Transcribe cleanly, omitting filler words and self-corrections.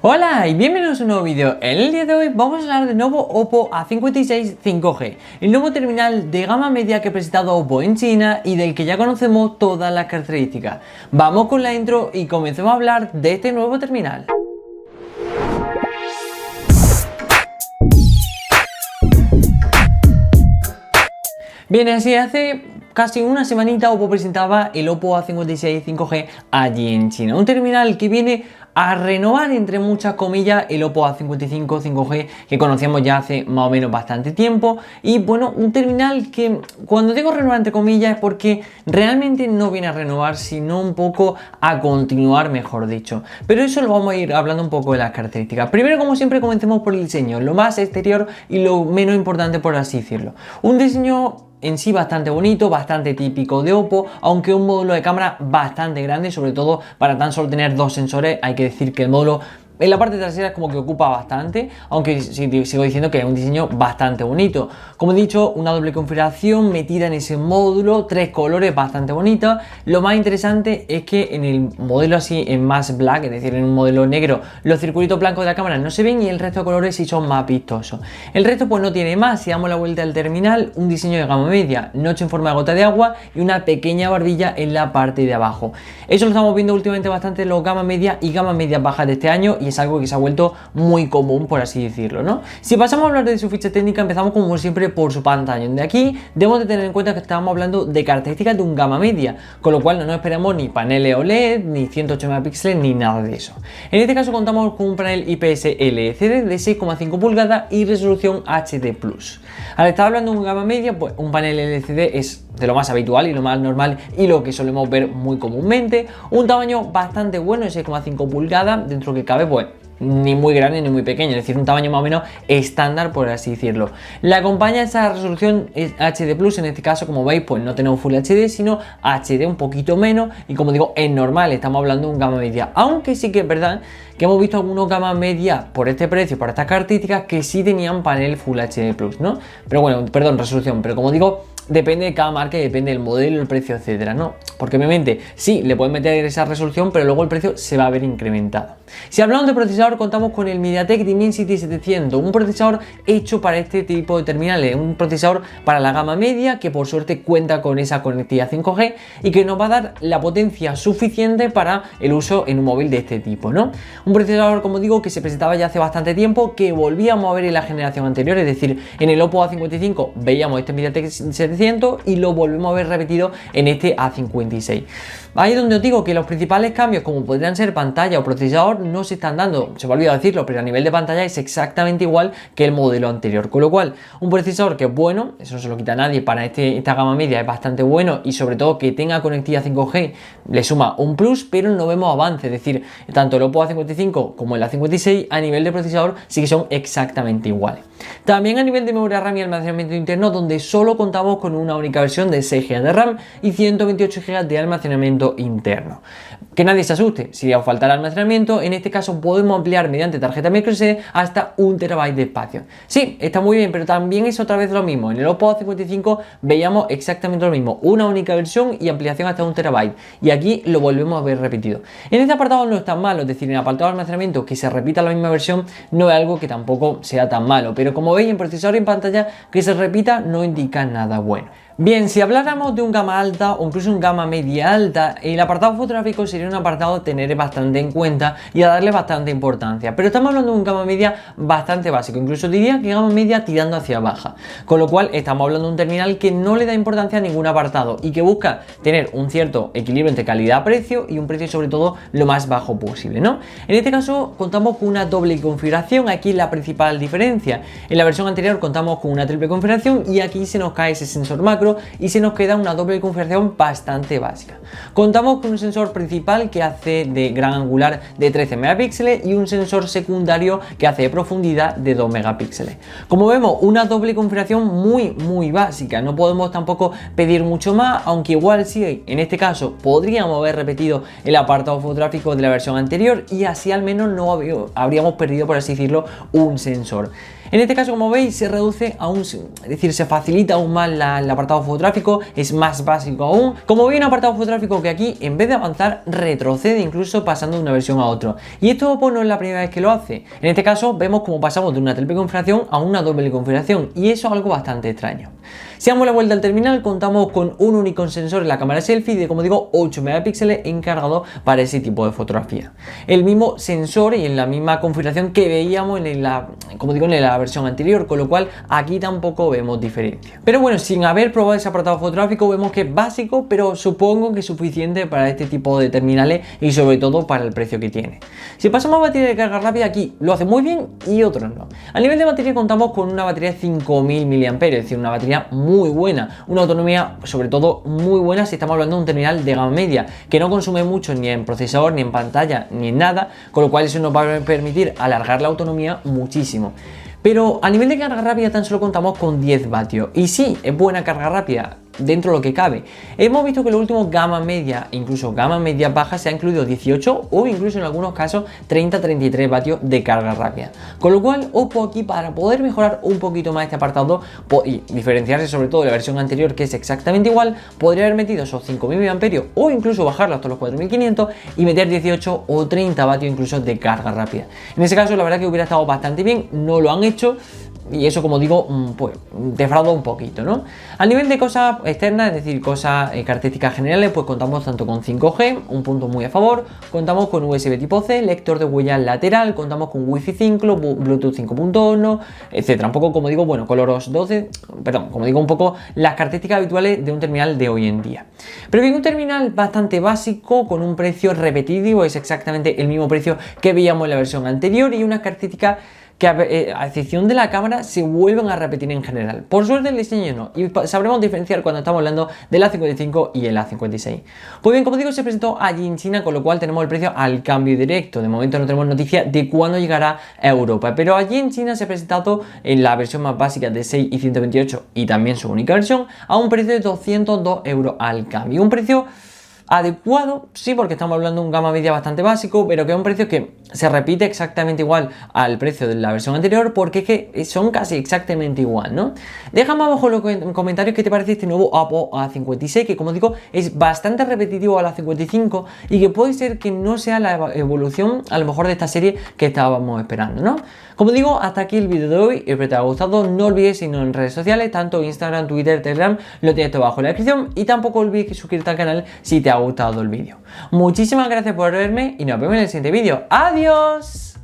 Hola y bienvenidos a un nuevo vídeo. En el día de hoy vamos a hablar del nuevo Oppo A56 5G, el nuevo terminal de gama media que ha presentado Oppo en China y del que ya conocemos todas las características. Vamos con la intro y comencemos a hablar de este nuevo terminal. Bien, así hace casi una semanita Oppo presentaba el Oppo A56 5G allí en China, un terminal que viene a renovar, entre muchas comillas, el Oppo A55 5G que conocíamos ya hace más o menos bastante tiempo. Y bueno, un terminal que, cuando digo renovar entre comillas, es porque realmente no viene a renovar, sino un poco a continuar, mejor dicho. Pero eso lo vamos a ir hablando un poco de las características. Primero, como siempre, comencemos por el diseño, lo más exterior y lo menos importante, por así decirlo. Un diseño en sí bastante bonito, bastante típico de Oppo, aunque un módulo de cámara bastante grande, sobre todo para tan solo tener dos sensores. Hay que decir que el módulo en la parte trasera es como que ocupa bastante, aunque sigo diciendo que es un diseño bastante bonito. Como he dicho, una doble configuración metida en ese módulo, tres colores bastante bonitos. Lo más interesante es que en el modelo así en más black, es decir, en un modelo negro, los circulitos blancos de la cámara no se ven y el resto de colores sí son más vistosos. El resto pues no tiene más. Si damos la vuelta al terminal, un diseño de gama media, noche en forma de gota de agua y una pequeña barbilla en la parte de abajo. Eso lo estamos viendo últimamente bastante en los gama media y gama media bajas de este año, y es algo que se ha vuelto muy común, por así decirlo, ¿no? Si pasamos a hablar de su ficha técnica, empezamos como siempre por su pantalla. De aquí debemos de tener en cuenta que estamos hablando de características de un gama media, con lo cual no nos esperamos ni paneles OLED, ni 108 megapíxeles, ni nada de eso. En este caso contamos con un panel IPS LCD de 6,5 pulgadas y resolución HD+. Al estar hablando de un gama media, pues un panel LCD es de lo más habitual y lo más normal y lo que solemos ver muy comúnmente. Un tamaño bastante bueno de 6,5 pulgadas, dentro que cabe pues ni muy grande ni muy pequeño, es decir, un tamaño más o menos estándar, por así decirlo. Le acompaña esa resolución HD+, en este caso, como veis, pues no tenemos Full HD, sino HD un poquito menos, y como digo, es normal, estamos hablando de un gama media, aunque sí que es verdad que hemos visto algunos gama media por este precio, por estas características, que sí tenían panel Full HD+, ¿no? Pero bueno, perdón, resolución, pero como digo, depende de cada marca y depende del modelo, el precio, etcétera, ¿no? Porque obviamente sí, le pueden meter esa resolución, pero luego el precio se va a ver incrementado. Si hablamos de procesador, contamos con el MediaTek Dimensity 700, un procesador hecho para este tipo de terminales, un procesador para la gama media que por suerte cuenta con esa conectividad 5G y que nos va a dar la potencia suficiente para el uso en un móvil de este tipo, ¿no? Un procesador, como digo, que se presentaba ya hace bastante tiempo, que volvíamos a ver en la generación anterior, es decir, en el Oppo A55 veíamos este MediaTek 700 y lo volvemos a ver repetido en este A56. Ahí es donde os digo que los principales cambios, como podrían ser pantalla o procesador, no se están dando, se me ha olvidado decirlo, pero a nivel de pantalla es exactamente igual que el modelo anterior, con lo cual un procesador que es bueno, eso no se lo quita a nadie, para esta gama media es bastante bueno, y sobre todo que tenga conectividad 5G le suma un plus, pero no vemos avance, es decir, tanto el Oppo A55 como el A56 a nivel de procesador sí que son exactamente iguales. También a nivel de memoria RAM y almacenamiento interno, donde solo contamos con una única versión de 6 GB de RAM y 128 GB de almacenamiento interno. Que nadie se asuste, si os falta el almacenamiento, en este caso podemos ampliar mediante tarjeta microSD hasta 1 TB de espacio. Sí, está muy bien, pero también es otra vez lo mismo. En el Oppo A55 veíamos exactamente lo mismo, una única versión y ampliación hasta 1 TB, y aquí lo volvemos a ver repetido. En este apartado no es tan malo, es decir, en el apartado de almacenamiento que se repita la misma versión no es algo que tampoco sea tan malo, pero como veis, en procesador y en pantalla que se repita no indica nada bueno. Bien, si habláramos de un gama alta o incluso un gama media alta, el apartado fotográfico sería un apartado a tener bastante en cuenta y a darle bastante importancia, pero estamos hablando de un gama media bastante básico, incluso diría que gama media tirando hacia baja, con lo cual estamos hablando de un terminal que no le da importancia a ningún apartado y que busca tener un cierto equilibrio entre calidad-precio y un precio sobre todo lo más bajo posible, ¿no? En este caso contamos con una doble configuración, aquí es la principal diferencia. En la versión anterior contamos con una triple configuración y aquí se nos cae ese sensor macro y se nos queda una doble configuración bastante básica. Contamos con un sensor principal que hace de gran angular de 13 megapíxeles y un sensor secundario que hace de profundidad de 2 megapíxeles. Como vemos, una doble configuración muy básica, no podemos tampoco pedir mucho más, aunque igual sí, en este caso podríamos haber repetido el apartado fotográfico de la versión anterior y así al menos no habríamos perdido, por así decirlo, un sensor. En este caso, como veis, se reduce aún, es decir, se facilita aún más el apartado fotográfico, es más básico aún. Como veis, un apartado fotográfico que aquí, en vez de avanzar, retrocede incluso pasando de una versión a otra. Y esto pues no es la primera vez que lo hace. En este caso, vemos cómo pasamos de una triple configuración a una doble configuración, y eso es algo bastante extraño. Si damos la vuelta al terminal, contamos con un único sensor en la cámara selfie de, como digo, 8 megapíxeles encargado para ese tipo de fotografía. El mismo sensor y en la misma configuración que veíamos en la, como digo, en la versión anterior, con lo cual aquí tampoco vemos diferencia. Pero bueno, sin haber probado ese apartado fotográfico, vemos que es básico, pero supongo que es suficiente para este tipo de terminales y sobre todo para el precio que tiene. Si pasamos a batería de carga rápida, aquí lo hace muy bien y otros no. A nivel de batería contamos con una batería de 5000 mAh, es decir, una batería muy buena, una autonomía sobre todo muy buena si estamos hablando de un terminal de gama media, que no consume mucho ni en procesador, ni en pantalla, ni en nada, con lo cual eso nos va a permitir alargar la autonomía muchísimo. Pero a nivel de carga rápida tan solo contamos con 10 vatios, y sí, es buena carga rápida dentro de lo que cabe. Hemos visto que en los últimos gama media, incluso gama media baja, se ha incluido 18 o incluso en algunos casos 30-33 vatios de carga rápida. Con lo cual, ojo aquí para poder mejorar un poquito más este apartado y diferenciarse sobre todo de la versión anterior, que es exactamente igual, podría haber metido esos 5000 mAh o incluso bajarlo hasta los 4500 y meter 18 o 30 vatios incluso de carga rápida. En ese caso, la verdad que hubiera estado bastante bien, no lo han hecho. Y eso, como digo, pues defrauda un poquito, ¿no? A nivel de cosas externas, es decir, cosas características generales, pues contamos tanto con 5G, un punto muy a favor, contamos con USB tipo C, lector de huella lateral, contamos con Wi-Fi 5, Bluetooth 5.1, etcétera. Un poco, como digo, bueno, colores 12, perdón, como digo, un poco las características habituales de un terminal de hoy en día. Pero bien, un terminal bastante básico, con un precio repetitivo, es exactamente el mismo precio que veíamos en la versión anterior y unas características que a excepción de la cámara se vuelven a repetir en general. Por suerte el diseño no, y sabremos diferenciar cuando estamos hablando del A55 y el A56. Pues bien, como digo, se presentó allí en China, con lo cual tenemos el precio al cambio directo. De momento no tenemos noticia de cuándo llegará a Europa, pero allí en China se ha presentado en la versión más básica de 6 y 128 y también su única versión a un precio de 202 euros al cambio. Un precio adecuado, sí, porque estamos hablando de un gama media bastante básico, pero que es un precio que se repite exactamente igual al precio de la versión anterior, porque es que son casi exactamente igual, ¿no? Déjame abajo en los comentarios qué te parece este nuevo Oppo A56, que como digo es bastante repetitivo al A55 y que puede ser que no sea la evolución a lo mejor de esta serie que estábamos esperando, ¿no? Como digo, hasta aquí el vídeo de hoy, espero que te haya gustado. No olvides seguirnos en redes sociales, tanto Instagram, Twitter, Telegram, lo tienes todo abajo en la descripción, y tampoco olvides suscribirte al canal si te ha gustado el vídeo. Muchísimas gracias por verme y nos vemos en el siguiente vídeo. ¡Adiós!